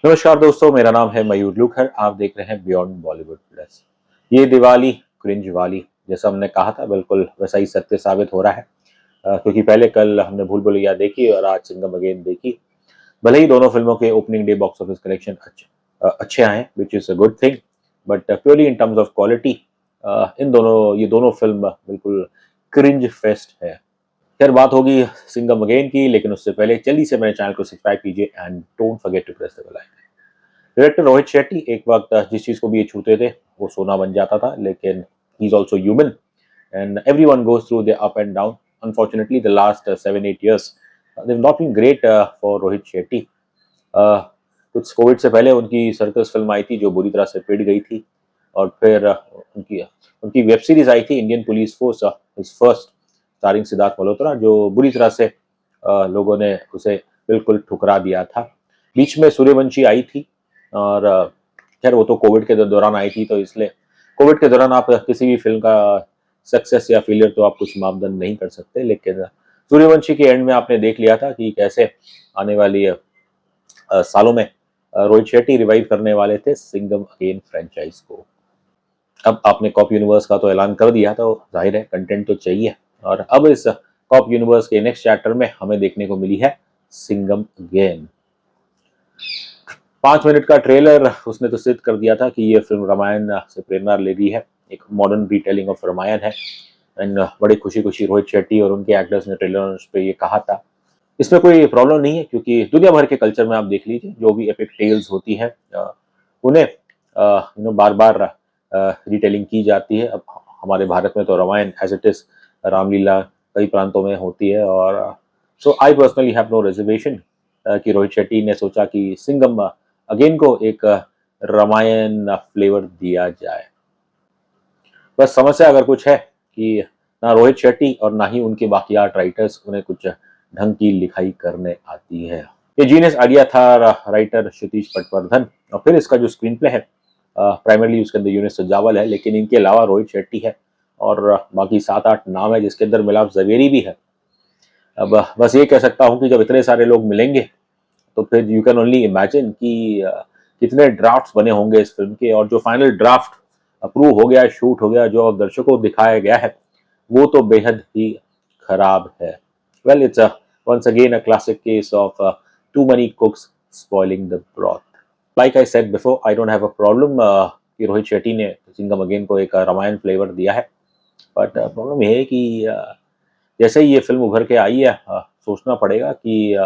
नमस्कार दोस्तों, मेरा नाम है मयूर लुखर। आप देख रहे हैं बियॉन्ड बॉलीवुड प्लस। ये दिवाली क्रिंज वाली, जैसा हमने कहा था बिल्कुल वैसा ही सत्य साबित हो रहा है। क्योंकि पहले कल हमने भूल भुलैया देखी और आज सिंघम अगेन देखी। भले ही दोनों फिल्मों के opening day box office collection अच्छे आए, which is a good thing, but purely in terms of quality ये दोनों फिल्म बिल्कुल क्रिंज फेस्ट है। खैर, बात होगी सिंघम अगेन की, लेकिन उससे पहले जल्दी से मेरे चैनल को सब्सक्राइब कीजिए and don't forget to press the bell icon. Director Rohit Shetty एक वक्त जिस चीज़ को भी ये छूते थे वो सोना बन जाता था, लेकिन he is also human and everyone goes through the up and down. Unfortunately the last 7-8 years they've not been great for Rohit Shetty. कुछ कोविड से पहले उनकी सर्कस फिल्म आई थी जो बुरी तरह से पिट गई थी, और फिर उनकी उनकी वेब सीरीज आई थी Indian police force is first, starring Siddharth Malhotra, जो बुरी तरह से लोगों ने उसे बिल्कुल ठुकरा दिया था। बीच में सूर्यवंशी आई थी, और खैर वो तो कोविड के दौरान आई थी, तो इसलिए कोविड के दौरान आप किसी भी फिल्म का सक्सेस या फेलियर तो आप कुछ मापदंड नहीं कर सकते। लेकिन सूर्यवंशी के एंड में आपने देख लिया था कि कैसे आने वाली सालों में रोहित शेट्टी रिवाइव करने वाले थे सिंघम अगेन फ्रेंचाइज को। अब आपने कॉप यूनिवर्स का तो ऐलान कर दिया, तो जाहिर है कंटेंट तो चाहिए, और अब इस कॉप यूनिवर्स के नेक्स्ट चैप्टर में हमें देखने को मिली है सिंघम अगेन। 5 मिनट का ट्रेलर उसने तो सिद्ध कर दिया था कि ये फिल्म रामायण से प्रेरणा ले रही है, एक मॉडर्न रिटेलिंग ऑफ रामायण है। एंड बड़ी खुशी खुशी रोहित शेट्टी और उनके एक्टर्स ने ट्रेलर पे ये कहा था। इसमें कोई प्रॉब्लम नहीं है, क्योंकि दुनिया भर के कल्चर में आप देख लीजिए, जो भी एपिक टेल्स होती है उन्हें बार बार रिटेलिंग की जाती है। अब हमारे भारत में तो Ramayan as it is Ramlila कई प्रांतों में होती है, और so I personally have no reservation कि रोहित शेट्टी ने सोचा कि सिंघम अगेन को एक रामायण फ्लेवर दिया जाए। बस समस्या अगर कुछ है कि ना रोहित शेट्टी और ना ही उनके बाकी आर्ट राइटर्स उन्हें कुछ ढंग की लिखाई करने आती है। ये जीनियस आइडिया था राइटर क्षितिज पटवर्धन, और फिर इसका जो स्क्रीन प्ले है प्राइमरली उसके अंदर यूनिस सजावल है, लेकिन इनके अलावा रोहित शेट्टी है और बाकी 7-8 नाम है, जिसके अंदर मिलाप जवेरी भी है। अब बस ये कह सकता हूँ कि जब इतने सारे लोग मिलेंगे तो फिर यू कैन ओनली इमेजिन कि कितने ड्राफ्ट्स बने होंगे इस फिल्म के, और जो फाइनल ड्राफ्ट अप्रूव हो गया, शूट हो गया, जो अब दर्शकों को दिखाया गया है, वो तो बेहद ही खराब है। Well, it's once again a classic case of too many cooks spoiling the broth. Like I said before, I don't have a problem कि रोहित शेट्टी ने सिंघम अगेन को एक रामायण फ्लेवर दिया है, बट प्रॉब्लम ये है कि जैसे ही ये फिल्म उभर के आई है, सोचना पड़ेगा कि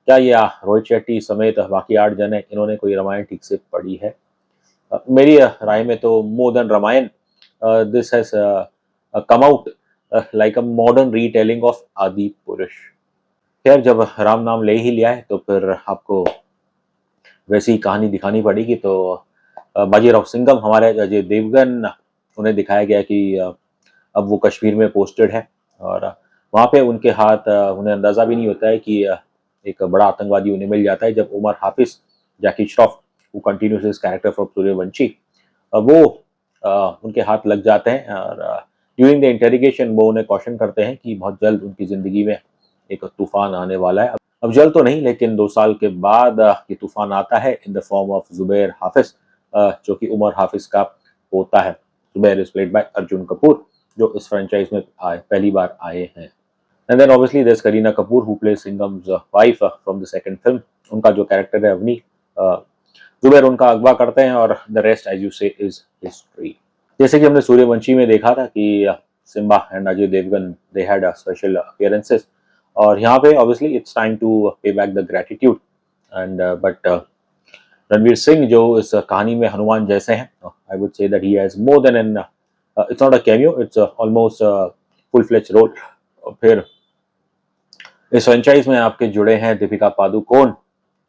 क्या ये रोहित शेट्टी समेत बाकी 8 जन है, इन्होंने कोई रामायण ठीक से पढ़ी है? मेरी राय में तो more than Ramayan, this has come out like a modern retelling of Adipurush. खैर, जब राम नाम ले ही लिया है तो फिर आपको वैसी कहानी दिखानी पड़ेगी। तो बाजीराव सिंघम, हमारे अजय देवगन, उन्हें दिखाया गया कि अब वो कश्मीर में पोस्टेड है, और वहाँ पे उनके हाथ उन्हें अंदाज़ा भी नहीं होता है कि एक बड़ा आतंकवादी उन्हें मिल जाता है, जब उमर हाफिज, जैकी श्रॉफ, वो continuous his character from Suryavanshi, वो उनके हाथ लग जाते हैं, और ड्यूरिंग द इंटेरोगेशन वो उन्हें क्वेश्चन करते हैं कि बहुत जल्द उनकी ज़िंदगी में एक तूफान आने वाला है। अब जल्द तो नहीं, लेकिन 2 साल के बाद ये तूफान आता है in the form of Zubair Hafiz, जो कि उमर हाफिज का पोता है। Zubair is played by Arjun Kapoor, जो इस फ्रेंचाइज में पहली बार आए हैं। And then obviously there is Kareena Kapoor who plays Singham's wife from the second film. उनका जो कैरेक्टर है अवनी, जुबैर उनका अगवा करते हैं, और the rest as you say is history. जैसे कि हमने सूर्यवंशी में देखा था कि Simmba and Ajay Devgn they had special appearances, और यहाँ पे obviously it's time to pay back the gratitude. And but Ranveer Singh, जो इस कहानी में हनुमान जैसे हैं, I would say that he has more than an, it's not a cameo, it's almost full fledge role. फिर इस फ्रेंचाइज में आपके जुड़े हैं दीपिका पादुकोण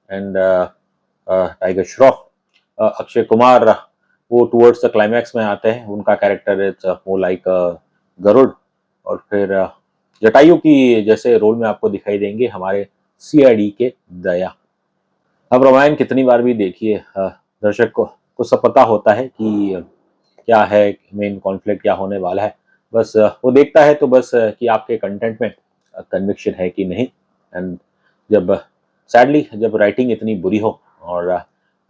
एंड टाइगर श्रॉफ। अक्षय कुमार, वो टुवर्ड्स द क्लाइमैक्स में आते हैं, उनका character it's more like Garud. और फिर जटायु की जैसे रोल में आपको दिखाई देंगे हमारे सीआईडी के दया। अब रामायण कितनी बार भी देखिए, दर्शक को सब पता होता है कि क्या है मेन कॉन्फ्लिक्ट, क्या होने वाला है। बस वो देखता है तो बस कि आपके कंटेंट में कन्विक्शन है कि नहीं। एंड जब सैडली जब राइटिंग इतनी बुरी हो और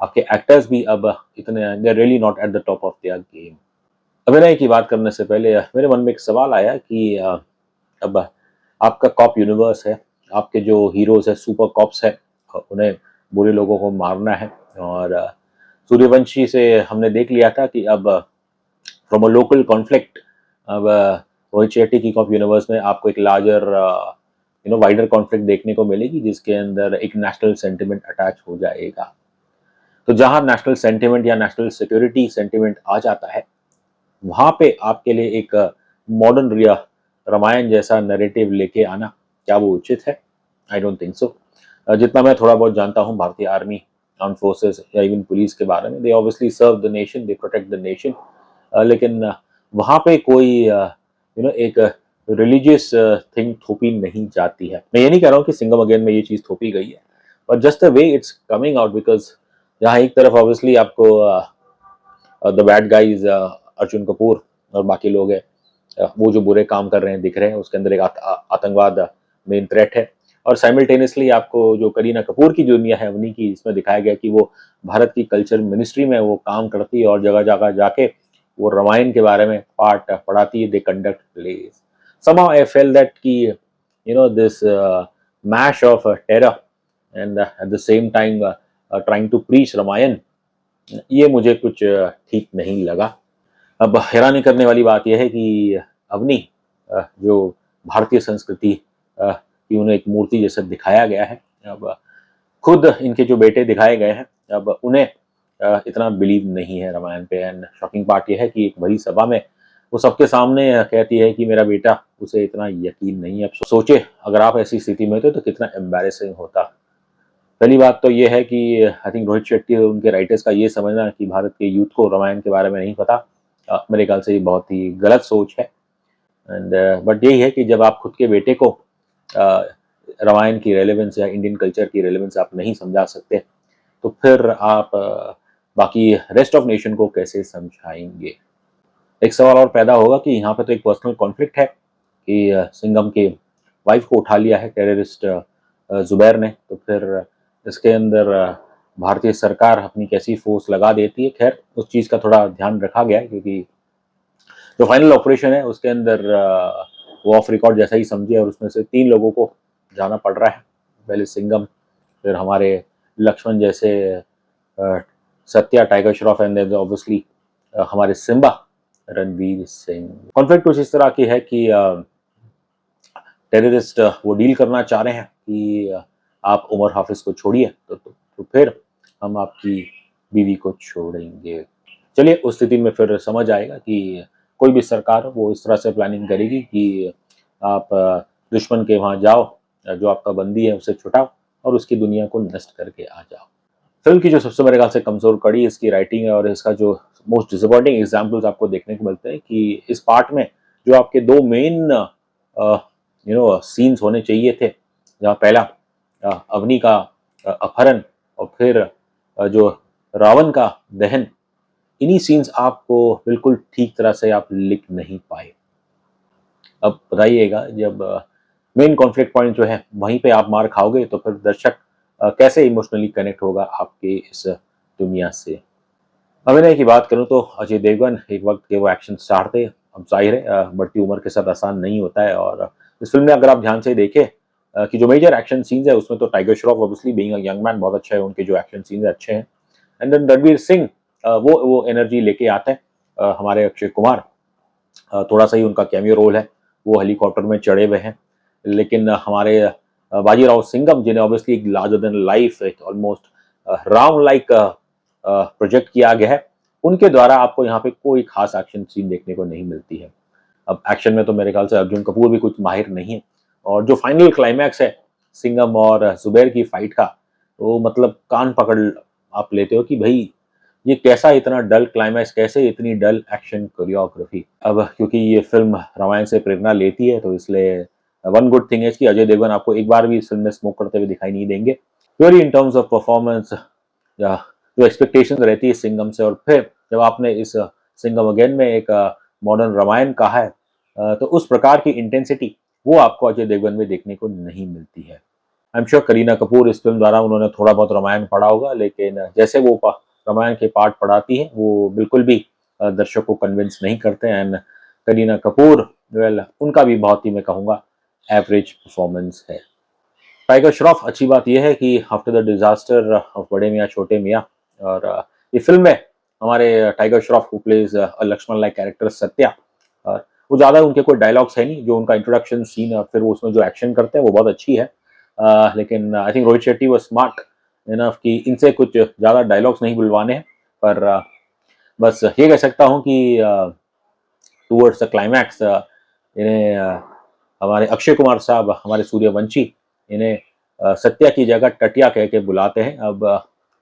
आपके एक्टर्स भी अब इतने they are really not at the top of their game. अभिनय की बात करने से पहले मेरे मन में एक सवाल आया कि अब आपका कॉप यूनिवर्स है, आपके जो हीरोज़ हैं, सुपर कॉप्स हैं, उन्हें बुरे लोगों को मारना है और सूर्यवंशी से हमने देख लिया था कि अब फ्रॉम अ लोकल कॉन्फ्लिक्ट अब रोहित शेट्टी की कॉप यूनिवर्स में आपको एक लार्जर वाइडर कॉन्फ्लिक्ट देखने को मिलेगी जिसके अंदर एक नेशनल सेंटिमेंट अटैच हो जाएगा। तो जहां नेशनल सेंटिमेंट या नेशनल सिक्योरिटी सेंटिमेंट आ जाता है, वहां पे आपके लिए एक मॉडर्न रिया रामायण जैसा नैरेटिव लेके आना क्या वो उचित है? I don't think so. जितना मैं थोड़ा बहुत जानता हूँ भारतीय आर्मी, आर्म फोर्सेस या इवन पुलिस के बारे में, they obviously serve the nation, they protect the nation. लेकिन वहाँ पे कोई एक रिलीजियस थिंग थोपी नहीं जाती है। मैं ये नहीं कह रहा हूँ कि सिंघम अगेन में ये चीज़ थोपी गई है, but just the way it's coming out, because जहाँ एक तरफ ऑब्वियसली आपको the bad guys Arjun Kapoor और बाकी लोग हैं, वो जो बुरे काम कर रहे हैं दिख रहे हैं, उसके अंदर एक आतंकवाद मेन थ्रेट है। और साइमल्टेनियसली आपको जो करीना कपूर की जो दुनिया है उन्हीं की इसमें दिखाया गया कि वो भारत की कल्चर मिनिस्ट्री में वो काम करती है और जगह जगह जाके वो रामायण के बारे में पाठ पढ़ाती है, they conduct plays. somehow I felt that कि this mash of terror and at the same time trying to preach Ramayan, ये मुझे कुछ ठीक नहीं लगा। अब हैरानी करने वाली बात यह है कि अवनी जो भारतीय संस्कृति की उन्हें एक मूर्ति जैसा दिखाया गया है, अब खुद इनके जो बेटे दिखाए गए हैं, अब उन्हें इतना बिलीव नहीं है रामायण पे। एंड शॉकिंग पार्ट यह है कि एक बड़ी सभा में वो सबके सामने कहती है कि मेरा बेटा, उसे इतना यकीन नहीं है। अब सोचे अगर आप ऐसी स्थिति में होते तो कितना एम्बैरेसिंग होता। पहली बात तो ये है कि आई थिंक रोहित शेट्टी और उनके राइटर्स का ये समझना कि भारत के यूथ को रामायण के बारे में नहीं पता, मेरे ख्याल से ये बहुत ही गलत सोच है। एंड बट यही है कि जब आप खुद के बेटे को रामायण की रेलेवेंस या इंडियन कल्चर की रेलेवेंस आप नहीं समझा सकते, तो फिर आप बाकी रेस्ट ऑफ नेशन को कैसे समझाएंगे? एक सवाल और पैदा होगा कि यहाँ पे तो एक पर्सनल कॉन्फ्लिक्ट है कि सिंघम के वाइफ को उठा लिया है टेररिस्ट जुबैर ने, तो फिर इसके अंदर भारतीय सरकार अपनी कैसी फोर्स लगा देती है। खैर उस चीज़ का थोड़ा ध्यान रखा गया है क्योंकि जो फाइनल ऑपरेशन है उसके अंदर वो ऑफ रिकॉर्ड जैसा ही समझिए और उसमें से 3 लोगों को जाना पड़ रहा है। पहले सिंघम, फिर हमारे लक्ष्मण जैसे Satya Tiger Shroff, and then obviously हमारे सिम्बा रणवीर सिंह। कॉन्फ्लिक्ट कुछ इस तरह की है कि टेररिस्ट वो डील करना चाह रहे हैं कि आप उमर हाफिज को छोड़िए तो फिर हम आपकी बीवी को छोड़ेंगे। चलिए उस स्थिति में फिर समझ आएगा कि कोई भी सरकार वो इस तरह से प्लानिंग करेगी कि आप दुश्मन के वहाँ जाओ, जो आपका बंदी है उसे छुटाओ और उसकी दुनिया को नष्ट करके आ जाओ। फिल्म की जो सबसे मेरे ख्याल से कमज़ोर कड़ी इसकी राइटिंग है और इसका जो मोस्ट डिसअपॉइंटिंग एग्जाम्पल्स आपको देखने को मिलते हैं कि इस पार्ट में जो आपके 2 मेन सीन्स होने चाहिए थे, जहाँ पहला अवनी का अपहरण और फिर जो रावण का दहन, इन्हीं सीन्स आपको बिल्कुल ठीक तरह से आप लिख नहीं पाए। अब बताइएगा जब मेन कॉन्फ्लिक्ट पॉइंट जो है वहीं पे आप मार खाओगे तो फिर दर्शक कैसे इमोशनली कनेक्ट होगा आपके इस दुनिया से। अभिनय की बात करूं तो अजय देवगन एक वक्त के वो एक्शन स्टार थे। अब जाहिर है बढ़ती उम्र के साथ आसान नहीं होता है और इस फिल्म में अगर आप ध्यान से देखें कि जो मेजर एक्शन सीन्स है उसमें तो tiger Shroff obviously being a young man बहुत अच्छा है, उनके जो एक्शन सीन्स अच्छे हैं। एंड देन रणवीर सिंह वो एनर्जी लेके आते हैं। हमारे अक्षय कुमार थोड़ा सा ही उनका कैमियो रोल है, वो हेलीकॉप्टर में चढ़े हुए हैं, लेकिन हमारे बाजीराव सिंघम जिन्हें ऑब्वियसली एक लार्जर देन लाइफ एक ऑलमोस्ट राम लाइक प्रोजेक्ट किया गया है, उनके द्वारा आपको यहाँ पे कोई खास एक्शन सीन देखने को नहीं मिलती है। अब एक्शन में तो मेरे ख्याल से अर्जुन कपूर भी कुछ माहिर नहीं है और जो फाइनल क्लाइमैक्स है सिंघम और जुबैर की फाइट का, तो मतलब कान पकड़ आप लेते हो कि भाई ये कैसा इतना डल क्लाइमैक्स, कैसे इतनी डल एक्शन कोरियोग्राफी। अब क्योंकि ये फिल्म रामायण से प्रेरणा लेती है तो इसलिए वन गुड थिंग है कि अजय देवगन आपको एक बार भी इस फिल्म में स्मोक करते हुए दिखाई नहीं देंगे। Purely in terms of performance या जो एक्सपेक्टेशन रहती है सिंघम से, और फिर जब आपने इस सिंघम अगेन में एक मॉडर्न रामायण कहा है, तो उस प्रकार की इंटेंसिटी वो आपको अजय देवगन में देखने को नहीं मिलती है। आई एम श्योर करीना कपूर इस फिल्म द्वारा उन्होंने थोड़ा बहुत रामायण पढ़ा होगा, लेकिन जैसे वो रामायण के पार्ट पढ़ाती है वो बिल्कुल भी दर्शक को कन्विंस नहीं करते। एंड करीना कपूर वेल उनका भी बहुत ही मैं कहूँगा एवरेज परफॉर्मेंस है। टाइगर श्रॉफ अच्छी बात यह है कि आफ्टर द डिजास्टर ऑफ बड़े मियाँ छोटे मियाँ और ये फिल्म में हमारे Tiger Shroff who plays Lakshman like character Satya, और वो ज़्यादा उनके कोई डायलॉग्स है नहीं, जो उनका इंट्रोडक्शन सीन और फिर वो उसमें जो एक्शन करते हैं वो बहुत अच्छी है। लेकिन I think Rohit Shetty was smart enough कि इनसे कुछ ज़्यादा डायलॉग्स नहीं बुलवाने हैं, पर बस ये कह सकता हूँ कि टूवर्ड्स द क्लाइमैक्स इन्हें हमारे अक्षय कुमार साहब, हमारे सूर्यवंशी, इन्हें सत्या की जगह टटिया कह के बुलाते हैं। अब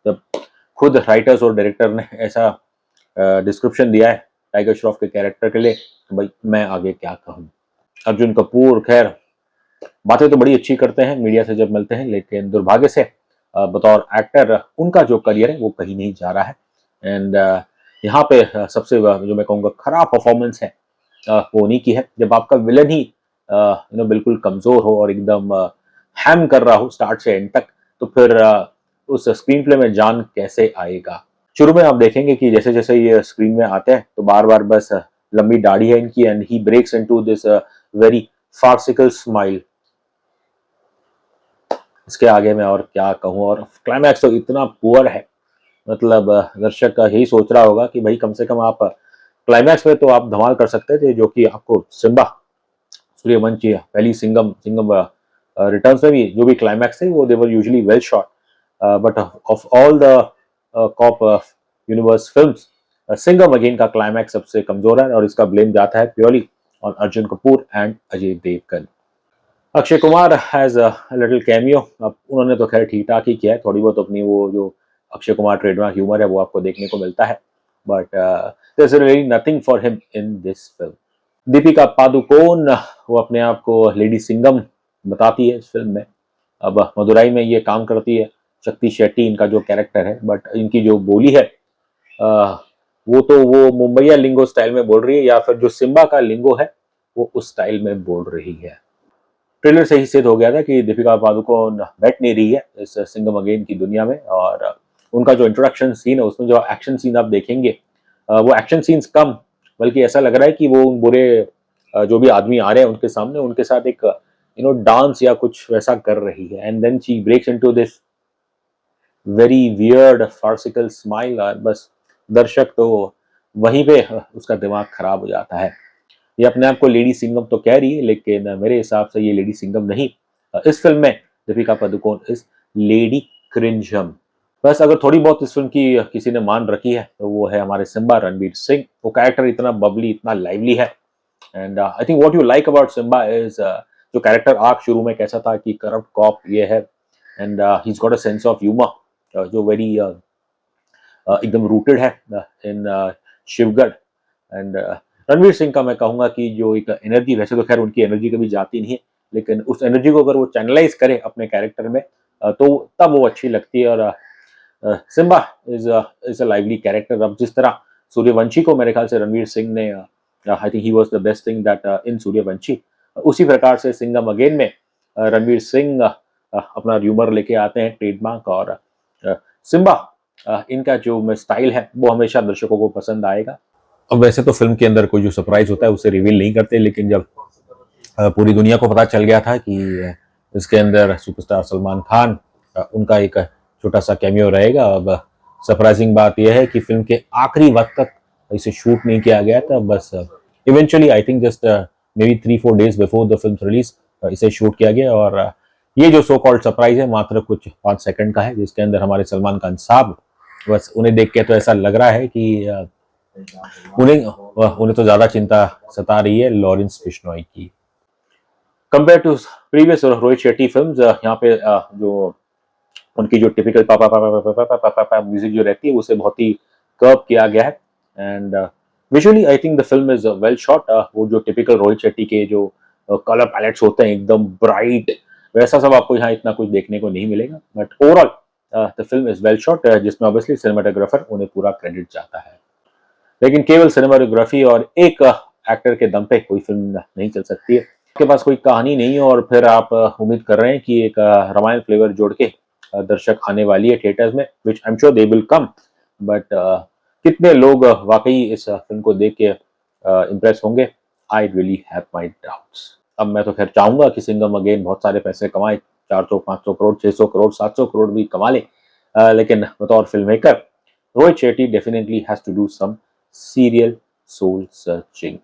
जब खुद राइटर्स और डायरेक्टर ने ऐसा डिस्क्रिप्शन दिया है टाइगर श्रॉफ के कैरेक्टर के लिए, तो भाई मैं आगे क्या कहूँ। अर्जुन कपूर खैर बातें तो बड़ी अच्छी करते हैं मीडिया से जब मिलते हैं, लेकिन दुर्भाग्य से बतौर एक्टर उनका जो करियर है वो कहीं नहीं जा रहा है। एंड यहाँ पे सबसे जो मैं कहूँगा खराब परफॉर्मेंस है वो उन्हीं की है। जब आपका विलन ही बिल्कुल कमजोर हो और एकदम हैम कर रहा हो स्टार्ट से एंड तक, तो फिर उस स्क्रीन प्ले में जान कैसे आएगा। शुरू में आप देखेंगे कि जैसे जैसे ये स्क्रीन में आते हैं तो बार बार बस लंबी दाढ़ी है इनकी, and he breaks into this very farcical smile. इसके आगे मैं और क्या कहूँ, और क्लाइमैक्स तो इतना पुअर है, मतलब दर्शक का यही सोच रहा होगा कि भाई कम से कम आप क्लाइमैक्स में तो आप धमाल कर सकते थे, जो कि आपको सिम्बा सूर्यवंशी पहली सिंघम रिटर्न्स में भी जो भी क्लाइमैक्स थे वो they were usually well shot, but of all the cop universe films Singham again का क्लाइमैक्स सबसे कमजोर है, और इसका ब्लेम जाता है purely on Arjun Kapoor and Ajay Devgn. Akshay Kumar has a little cameo, अब उन्होंने तो खैर ठीक ठाक ही किया है, थोड़ी बहुत अपनी वो जो अक्षय कुमार ट्रेडमार्क ह्यूमर है वो आपको देखने को मिलता है, but there is really nothing for him in this film. Deepika Padukone वो अपने आप को लेडी सिंघम बताती है इस फिल्म में। अब मदुराई में ये काम करती है, शक्ति शेट्टी इनका जो कैरेक्टर है, बट इनकी जो बोली है वो तो वो मुंबईया लिंगो स्टाइल में बोल रही है, या फिर जो सिम्बा का लिंगो है वो उस स्टाइल में बोल रही है। ट्रेलर से ही सिद्ध हो गया था कि दीपिका पादुकोण बैठ नहीं रही है इस सिंघम अगेन की दुनिया में, और उनका जो इंट्रोडक्शन सीन है उसमें जो एक्शन सीन आप देखेंगे वो एक्शन सीन्स कम, बल्कि ऐसा लग रहा है कि वो उन बुरे जो भी आदमी आ रहे हैं उनके सामने उनके साथ एक डांस या कुछ वैसा कर रही है, and then she breaks into this very weird farcical smile, और बस दर्शक तो वहीं पे उसका दिमाग खराब हो जाता है। ये अपने आप को लेडी सिंघम तो कह रही है, लेकिन मेरे हिसाब से ये लेडी सिंघम नहीं, इस फिल्म में दीपिका पादुकोण इज लेडी क्रिंजम। बस अगर थोड़ी बहुत इस फिल्म की किसी ने मान रखी है तो वो है हमारे सिम्बा रणवीर सिंह। वो कैरेक्टर इतना बबली, इतना लाइवली है, and I think what you like about Simmba is जो कैरेक्टर आर्क शुरू में कैसा था कि करप्ट कॉप ये है, and he is got a sense of humour जो वेरी एकदम रूटेड है इन शिवगढ़। एंड रणवीर सिंह का मैं कहूँगा कि जो एक एनर्जी, वैसे तो खैर उनकी एनर्जी कभी जाती नहीं है, लेकिन उस एनर्जी को अगर वो चैनलाइज करे अपने कैरेक्टर में तो तब वो अच्छी लगती है। और Simmba is a lively character. अब जिस तरह सूर्यवंशी को मेरे ख्याल से रणवीर सिंह ने I think he was the best thing that in Suryavanshi, उसी प्रकार से सिंघम अगेन में रणवीर सिंह अपना ह्यूमर लेके आते हैं ट्रेडमार्क, और सिम्बा इनका जो स्टाइल है वो हमेशा दर्शकों को पसंद आएगा। अब वैसे तो फिल्म के अंदर कोई जो सरप्राइज होता है उसे रिवील नहीं करते, लेकिन जब पूरी दुनिया को पता चल गया था कि इसके अंदर सुपरस्टार सलमान खान उनका एक छोटा सा कैमियो रहेगा, अब सरप्राइजिंग बात यह है कि फिल्म के आखिरी वक्त तक इसे शूट नहीं किया गया था। बस eventually I think just may be 3-4 days before the film release इसे शूट किया गया, और ये जो सो कॉल्ड सरप्राइज है मात्र कुछ 5 सेकंड का है, जिसके अंदर हमारे सलमान खान साहब, बस उन्हें देख के तो ऐसा लग रहा है कि उन्हें तो ज्यादा चिंता सता रही है लॉरेंस बिश्नोई की compare to previous Rohit Shetty films. यहाँ पे जो उनकी जो टिपिकल पापा पापा पापा पापा पापा म्यूजिक जो रहती है उसे बहुत ही कर्व किया गया है, and visually I think the film is well shot. वो जो टिपिकल रोहित शेट्टी के जो कलर पैलेट्स होते हैं एकदम ब्राइट, वैसा सब आपको यहाँ इतना कुछ देखने को नहीं मिलेगा, but overall the film is well shot, जिसमें ऑब्वियसली सिनेमाटोग्राफर उन्हें पूरा क्रेडिट जाता है। लेकिन केवल सिनेमाटोग्राफी और एक एक्टर के दम पे कोई फिल्म नहीं चल सकती है। आपके पास कोई कहानी नहीं है और फिर आप उम्मीद कर रहे हैं कि एक रामायण फ्लेवर जोड़ के दर्शक आने वाली है थिएटर्स में, which I am sure they will come, but कितने लोग वाकई इस फिल्म को देख के इम्प्रेस होंगे, I really have my doubts. अब मैं तो खैर चाहूंगा कि सिंघम अगेन बहुत सारे पैसे कमाए, 400 500 करोड़ 600 करोड़ 700 करोड़ भी कमा ले, लेकिन बतौर film maker Rohit Shetty definitely has to do some serial soul searching.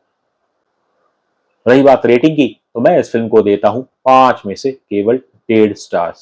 रही बात रेटिंग की, तो मैं इस फिल्म को देता हूं 5 में से केवल 1.5 स्टार्स।